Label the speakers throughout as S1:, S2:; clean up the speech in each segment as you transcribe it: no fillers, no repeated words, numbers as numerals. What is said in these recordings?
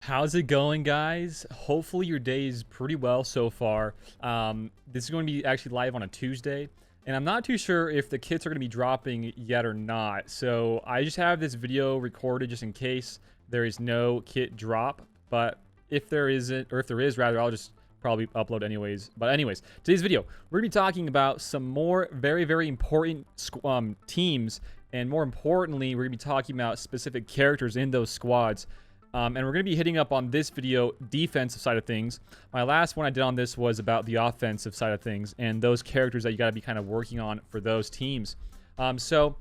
S1: How's it going, guys? Hopefully your day is pretty well so far. This is going to be actually live on a Tuesday, and I'm not too sure if the kits are going to be dropping yet or not. So I just have this video recorded just in case there is no kit drop. But if there isn't, or if there is rather, I'll just probably upload anyways. But anyways, today's video, we're going to be talking about some more very important teams, and more importantly, we're going to be talking about specific characters in those squads. And we're going to be hitting up on this video defensive side of things. My last one I did on this was about the offensive side of things and those characters that you got to be kind of working on for those teams. So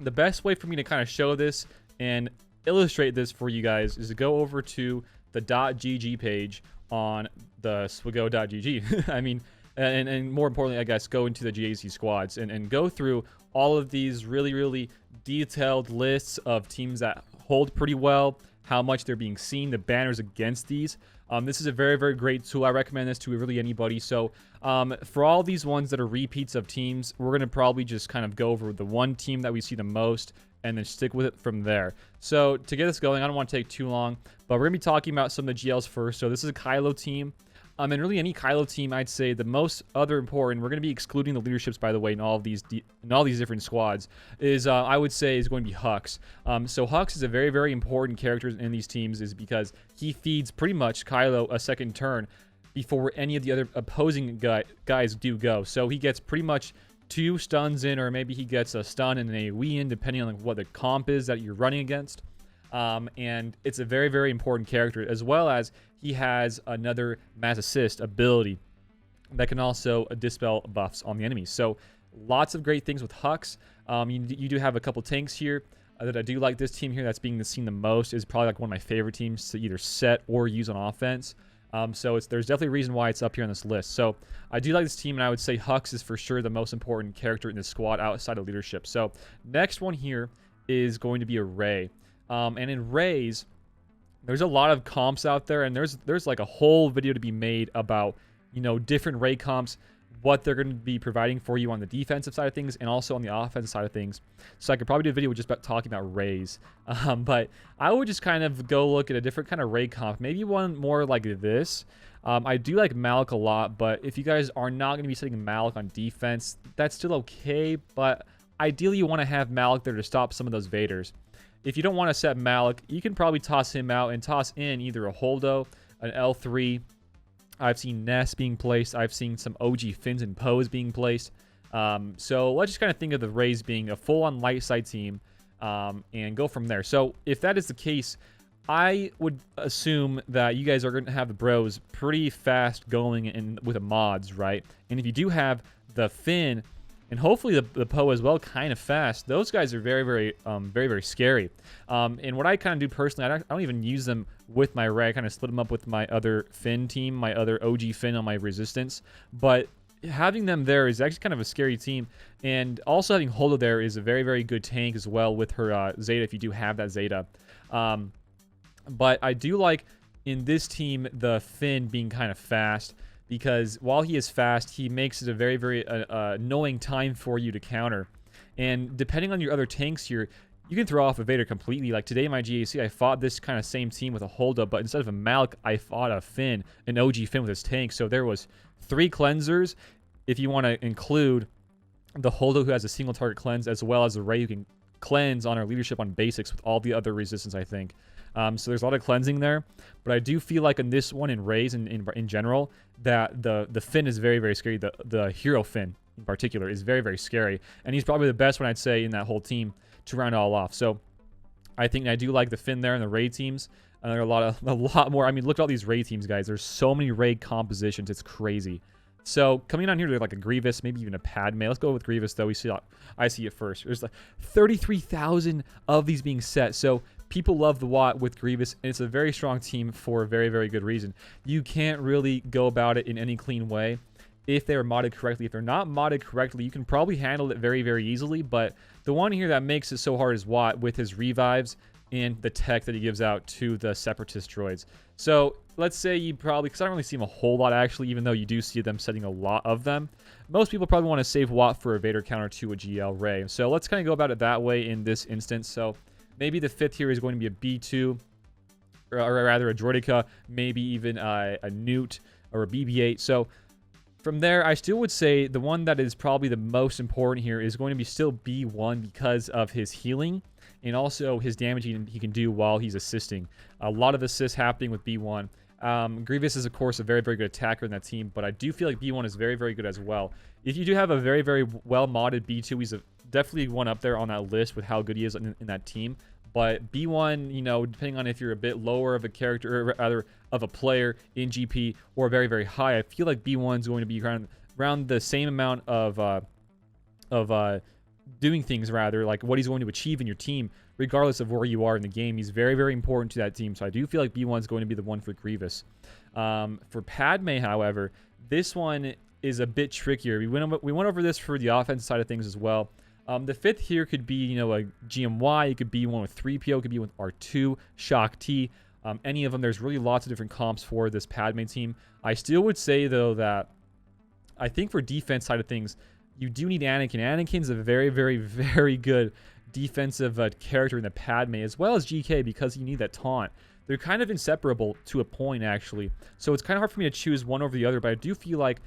S1: the best way for me to kind of show this and illustrate this for you guys is to go over to the .gg page on the SWGoH.gg. I mean, and more importantly, I guess, go into the GAC squads and go through all of these really detailed lists of teams that hold pretty well, how much they're being seen, the banners against these. This is a very great tool. I recommend this to really anybody. So for all these ones that are repeats of teams, we're going to probably just kind of go over the one team that we see the most and then stick with it from there. So to get this going, I don't want to take too long, but we're going to be talking about some of the GLs first. So this is a Kylo team. And really any Kylo team, I'd say the most other important, we're going to be excluding the leaderships, by the way, in all of these different squads, is I would say is going to be Hux. So Hux is a very important character in these teams, is because he feeds pretty much Kylo a second turn before any of the other opposing guys do go. So he gets pretty much 2 stuns in, or maybe he gets a stun and an AoE in, depending on what the comp is that you're running against. And it's a very important character, as well as he has another mass assist ability that can also dispel buffs on the enemies. So lots of great things with Hux. You do have a couple tanks here that I do like. This team here that's being seen the most is probably like one of my favorite teams to either set or use on offense. So there's definitely a reason why it's up here on this list. So I do like this team, and I would say Hux is for sure the most important character in this squad outside of leadership. So next one here is going to be a Rey. And in Reys, there's a lot of comps out there, and there's like a whole video to be made about, you know, different Rey comps, what they're going to be providing for you on the defensive side of things and also on the offensive side of things. So I could probably do a video just about talking about Reys. But I would just kind of go look at a different kind of Rey comp, maybe one more like this. I do like Malik a lot, but if you guys are not going to be setting Malik on defense, that's still okay. But ideally, you want to have Malik there to stop some of those Vaders. If you don't want to set Malik, you can probably toss him out and toss in either a Holdo, an L3. I've seen Ness being placed. I've seen some OG Finns and Poes being placed. So let's just kind of think of the Reys being a full-on light side team and go from there. So if that is the case, I would assume that you guys are going to have the bros pretty fast going in with the mods, right? And if you do have the Finn, and hopefully the Poe as well, kind of fast. Those guys are very scary. And what I kind of do personally, I don't even use them with my Rey. I kind of split them up with my other Finn team, my other OG Finn on my Resistance. But having them there is actually kind of a scary team. And also having Holdo there is a very good tank as well with her Zeta, if you do have that Zeta. But I do like in this team the Finn being kind of fast, because while he is fast, he makes it a very annoying time for you to counter. And depending on your other tanks here, you can throw off a Vader completely. Like today in my GAC, I fought this kind of same team with a Holdo, but instead of a Malik, I fought a Finn, an OG Finn with his tank. So there was 3 cleansers, if you want to include the Holdo who has a single target cleanse, as well as the Rey who can cleanse on our leadership on basics with all the other resistance, I think. So there's a lot of cleansing there, but I do feel like in this one, in Reys in general, that the Finn is very scary. The hero Finn in particular is very scary, and he's probably the best one, I'd say, in that whole team to round it all off. So I think I do like the Finn there in the Rey teams. And there are a lot more. I mean, look at all these Rey teams, guys. There's so many Rey compositions. It's crazy. So coming on here to like a Grievous, maybe even a Padme. Let's go with Grievous though. I see it first. There's like 33,000 of these being set. So people love the Watt with Grievous, and it's a very strong team for a very good reason. You can't really go about it in any clean way if they are modded correctly. If they're not modded correctly, you can probably handle it very easily. But the one here that makes it so hard is Watt with his revives and the tech that he gives out to the Separatist droids. So let's say you probably, because I don't really see them a whole lot actually, even though you do see them setting a lot of them. Most people probably want to save Watt for a Vader counter to a GL Rey. So let's kind of go about it that way in this instance. So maybe the 5th here is going to be a B2. or rather a Droideka, maybe even a Newt or a BB-8. So from there, I still would say the one that is probably the most important here is going to be still B1 because of his healing and also his damage he can do while he's assisting. A lot of assists happening with B1. Grievous is, of course, a very, very good attacker in that team, but I do feel like B1 is very, very good as well. If you do have a very, very well-modded B2, he's definitely one up there on that list with how good he is in that team. But B1, you know, depending on if you're a bit lower of a character, or rather of a player in GP, or very, very high, I feel like B1 is going to be around the same amount of doing things, rather, like what he's going to achieve in your team, regardless of where you are in the game. He's very, very important to that team. So I do feel like B1 is going to be the one for Grievous. For Padme, however, this one is a bit trickier. We went over this for the offensive side of things as well. The fifth here could be, you know, a GMY. It could be one with 3PO. It could be with R2, Shock T. Any of them. There's really lots of different comps for this Padme team. I still would say, though, that I think for defense side of things, you do need Anakin. Anakin's a very, very, very good defensive character in the Padme, as well as GK, because you need that taunt. They're kind of inseparable to a point, actually. So it's kind of hard for me to choose one over the other, but I do feel like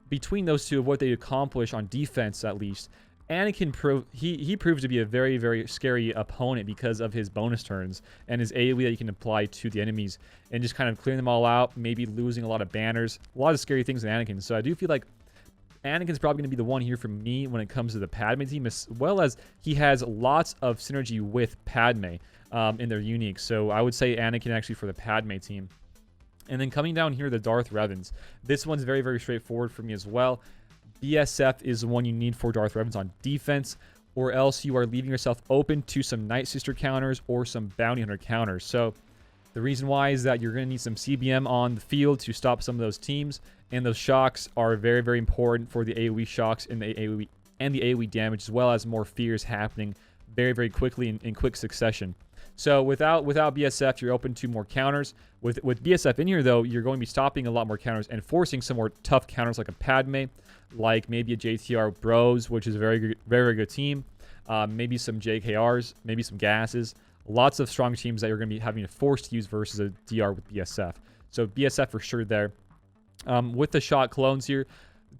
S1: between those two, of what they accomplish on defense, at least, Anakin he proves to be a very, very scary opponent because of his bonus turns and his AoE that you can apply to the enemies and just kind of clearing them all out, maybe losing a lot of banners, a lot of scary things in Anakin. So I do feel like Anakin's probably going to be the one here for me when it comes to the Padme team, as well as he has lots of synergy with Padme in their unique. So I would say Anakin actually for the Padme team. And then coming down here, the Darth Revans. This one's very, very straightforward for me as well. BSF is the one you need for Darth Revans on defense, or else you are leaving yourself open to some Night Sister counters or some Bounty Hunter counters. So the reason why is that you're going to need some CBM on the field to stop some of those teams, and those shocks are very, very important for the AoE shocks and the AoE damage, as well as more fears happening very, very quickly in quick succession. So without BSF, you're open to more counters. With BSF in here, though, you're going to be stopping a lot more counters and forcing some more tough counters, like a Padme, like maybe a JTR Bros, which is a very, very good team. Maybe some JKRs, maybe some gases. Lots of strong teams that you're going to be having to force to use versus a DR with BSF. So BSF for sure there. With the shot clones here,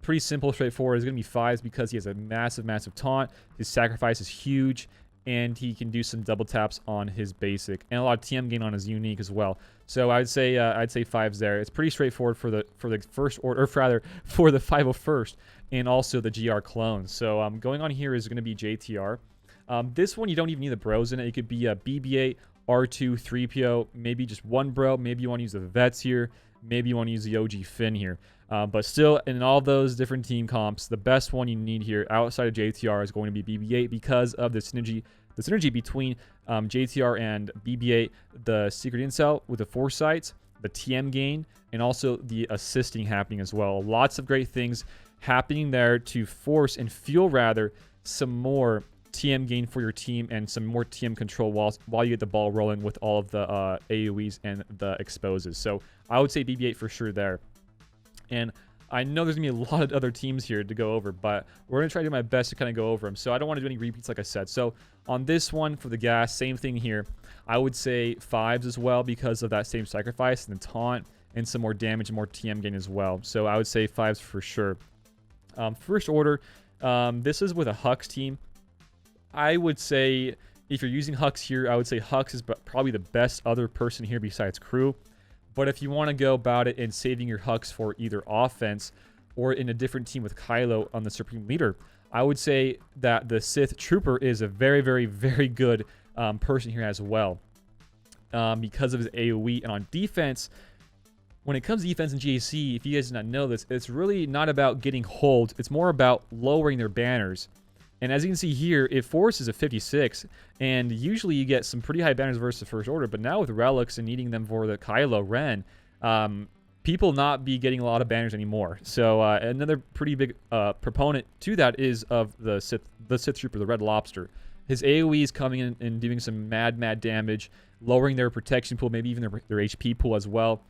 S1: pretty simple, straightforward. It's going to be 5s because he has a massive, massive taunt. His sacrifice is huge, and he can do some double taps on his basic and a lot of TM gain on his unique as well. So I'd say 5s there. It's pretty straightforward for the first order, or rather for the 501st and also the GR clones. So going on here is going to be JTR. This one you don't even need the bros in it. It could be a BB-8, R2, 3PO, maybe just one bro. Maybe you want to use the vets here. Maybe you want to use the OG Finn here. But still, in all those different team comps, the best one you need here outside of JTR is going to be BB-8 because of the synergy between JTR and BB-8, the secret incel with the foresights, the TM gain, and also the assisting happening as well. Lots of great things happening there to force and fuel, rather, some more TM gain for your team and some more TM control while you get the ball rolling with all of the AoEs and the exposes. So I would say BB-8 for sure there. And I know there's going to be a lot of other teams here to go over, but we're going to try to do my best to kind of go over them. So I don't want to do any repeats, like I said. So on this one for the gas, same thing here. I would say 5s as well because of that same sacrifice and the taunt and some more damage and more TM gain as well. So I would say 5s for sure. First order, this is with a Hux team. I would say if you're using Hux here, I would say Hux is probably the best other person here besides Crew. But if you want to go about it and saving your Hux for either offense or in a different team with Kylo on the Supreme Leader, I would say that the Sith Trooper is a very, very, very good person here as well because of his AoE. And on defense, when it comes to defense in GAC, if you guys did not know this, it's really not about getting holds. It's more about lowering their banners. And as you can see here, it forces a 56, and usually you get some pretty high banners versus the First Order, but now with relics and needing them for the Kylo Ren, people not be getting a lot of banners anymore. So another pretty big proponent to that is of the Sith Trooper, the Red Lobster. His AoE is coming in and doing some mad damage, lowering their protection pool, maybe even their HP pool as well,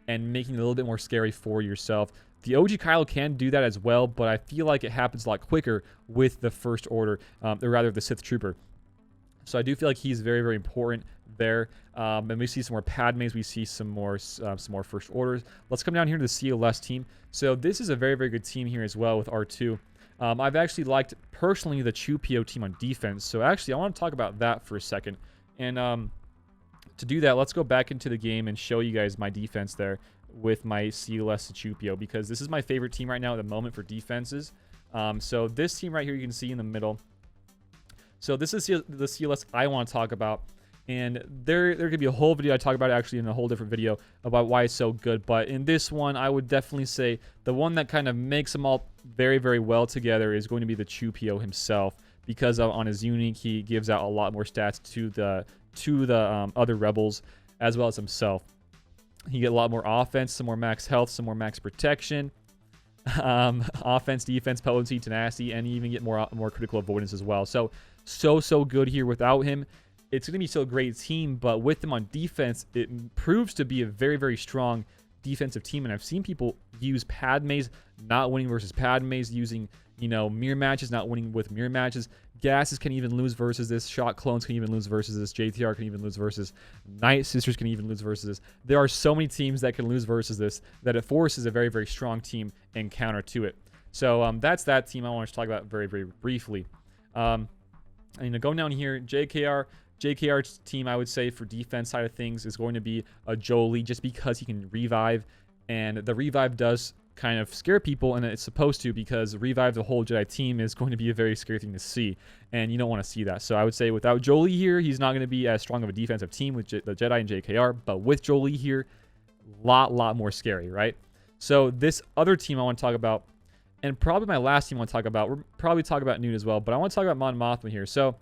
S1: and making it a little bit more scary for yourself. The OG Kylo can do that as well, but I feel like it happens a lot quicker with the First Order, or rather the Sith Trooper. So I do feel like he's very, very important there. And we see some more Padmes. We see some more First Orders. Let's come down here to the CLS team. So this is a very, very good team here as well with R2. I've actually liked, personally, the Chupio team on defense. So actually, I want to talk about that for a second. And to do that, let's go back into the game and show you guys my defense there with my CLS Chupio, because this is my favorite team right now at the moment for defenses. So this team right here, you can see in the middle. So this is the CLS I want to talk about. And there could be a whole video I talk about it actually in a whole different video about why it's so good. But in this one, I would definitely say the one that kind of makes them all very, very well together is going to be the Chupio himself, because on his unique, he gives out a lot more stats to the other rebels as well as himself. You get a lot more offense, some more max health, some more max protection, offense, defense, potency, tenacity, and you even get more critical avoidance as well. So good here. Without him, it's going to be still a great team, but with him on defense, it proves to be a very, very strong defensive team. And I've seen people use Padmes not winning versus Padmes, using, mirror matches, not winning with mirror matches. Gases can even lose versus this. Shot clones can even lose versus this. JTR can even lose versus. Night Sisters can even lose versus this. There are so many teams that can lose versus this that it forces a very, very strong team and counter to it. So that's that team I want to talk about very, very briefly. Going down here, JKR's team, I would say, for defense side of things is going to be a Jolie, just because he can revive. And the revive does kind of scare people, and it's supposed to, because revive the whole Jedi team is going to be a very scary thing to see, and you don't want to see that. So I would say without Jolie here, he's not going to be as strong of a defensive team with the Jedi and JKR, but with Jolie here, lot more scary, right? So this other team I want to talk about, and probably my last team I want to talk about, we'll probably talk about Newt as well, but I want to talk about Mon Mothma here. So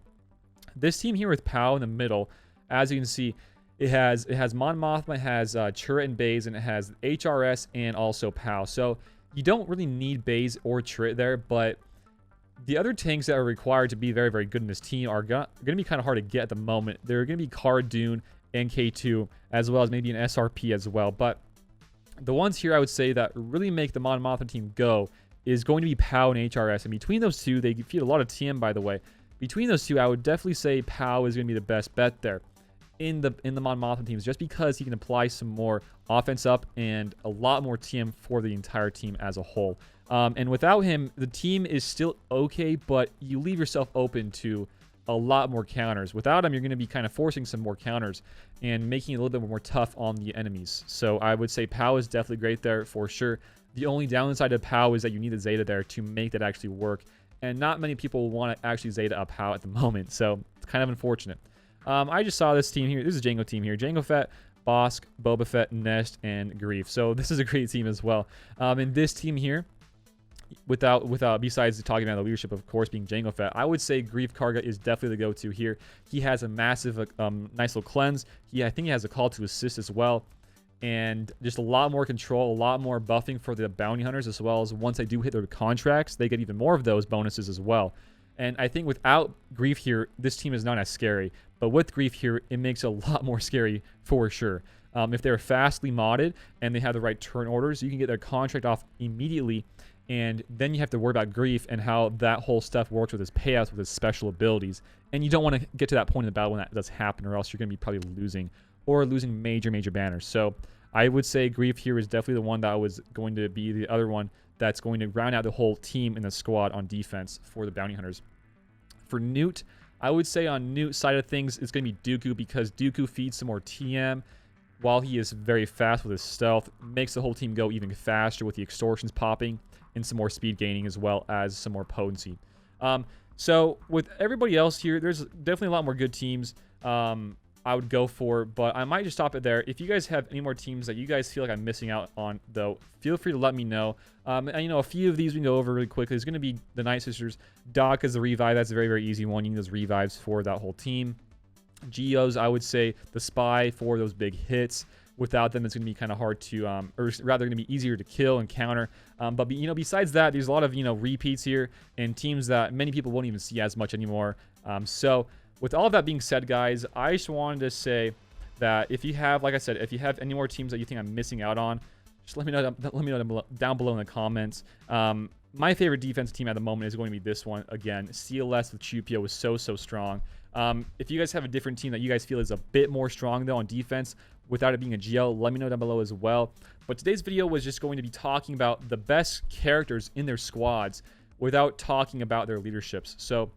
S1: this team here with Pow in the middle, as you can see, it has Mon Mothma, it has Chirrut and Baze, and it has HRS and also Pow. So you don't really need Baze or Chirrut there, but the other tanks that are required to be very, very good in this team are going to be kind of hard to get at the moment. They're going to be Cara Dune and K2, as well as maybe an SRP as well. But the ones here I would say that really make the Mon Mothma team go is going to be Pow and HRS. And between those two, they feed a lot of TM, by the way. Between those two, I would definitely say Pow is going to be the best bet there in the Mon Mothma teams, just because he can apply some more offense up and a lot more TM for the entire team as a whole. And without him, the team is still okay, but you leave yourself open to a lot more counters. Without him, you're going to be kind of forcing some more counters and making it a little bit more tough on the enemies. So I would say Pow is definitely great there for sure. The only downside of Pow is that you need the Zeta there to make that actually work. And not many people want to actually Zeta up Pow at the moment, so it's kind of unfortunate. I just saw this team here. This is a Jango team here. Jango Fett, Bosk, Boba Fett, Nest, and Grief. So this is a great team as well. And this team here, besides talking about the leadership, of course, being Jango Fett, I would say Grief Karga is definitely the go-to here. He has a massive, nice little cleanse. I think he has a call to assist as well. And just a lot more control, a lot more buffing for the bounty hunters, as well as once they do hit their contracts, they get even more of those bonuses as well. And I think without Grief here, this team is not as scary. But with Grief here, it makes it a lot more scary for sure. If they're fastly modded and they have the right turn orders, you can get their contract off immediately. And then you have to worry about Grief and how that whole stuff works with his payouts, with his special abilities. And you don't want to get to that point in the battle when that does happen, or else you're going to be probably losing major banners. So I would say Grief here is definitely the one that was going to be the other one that's going to round out the whole team in the squad on defense for the bounty hunters. For Newt, I would say on Newt's side of things, it's going to be Dooku, because Dooku feeds some more TM while he is very fast with his stealth, makes the whole team go even faster with the extortions popping and some more speed gaining, as well as some more potency. So with everybody else here, there's definitely a lot more good teams I would go for, but I might just stop it there. If you guys have any more teams that you guys feel like I'm missing out on, though, feel free to let me know. And a few of these we can go over really quickly. It's going to be the Night Sisters. Doc is the revive. That's a very, very easy one. You need those revives for that whole team. Geos, I would say the Spy for those big hits. Without them, it's going to be kind of hard to, or rather going to be easier to kill and counter. But besides that, there's a lot of, repeats here and teams that many people won't even see as much anymore. So with all of that being said, guys, I just wanted to say that if you have, like I said, if you have any more teams that you think I'm missing out on, just let me know down below in the comments. my favorite defense team at the moment is going to be this one again. CLS with Chupio was so strong. If you guys have a different team that you guys feel is a bit more strong though on defense without it being a GL, let me know down below as well. But today's video was just going to be talking about the best characters in their squads without talking about their leaderships. So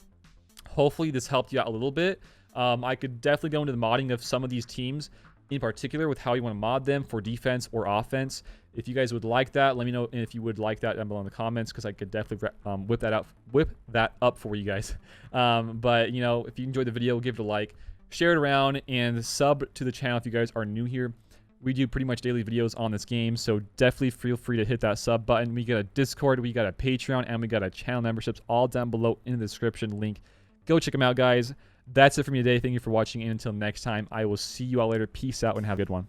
S1: hopefully this helped you out a little bit. I could definitely go into the modding of some of these teams in particular with how you want to mod them for defense or offense. If you guys would like that, let me know if you would like that down below in the comments, because I could definitely whip that up for you guys. But you know, if you enjoyed the video, give it a like, share it around, and sub to the channel if you guys are new here. We do pretty much daily videos on this game, so definitely feel free to hit that sub button. We got a Discord, we got a Patreon, and we got a channel memberships all down below in the description link. Go check them out, guys. That's it for me today. Thank you for watching, and until next time, I will see you all later. Peace out and have a good one.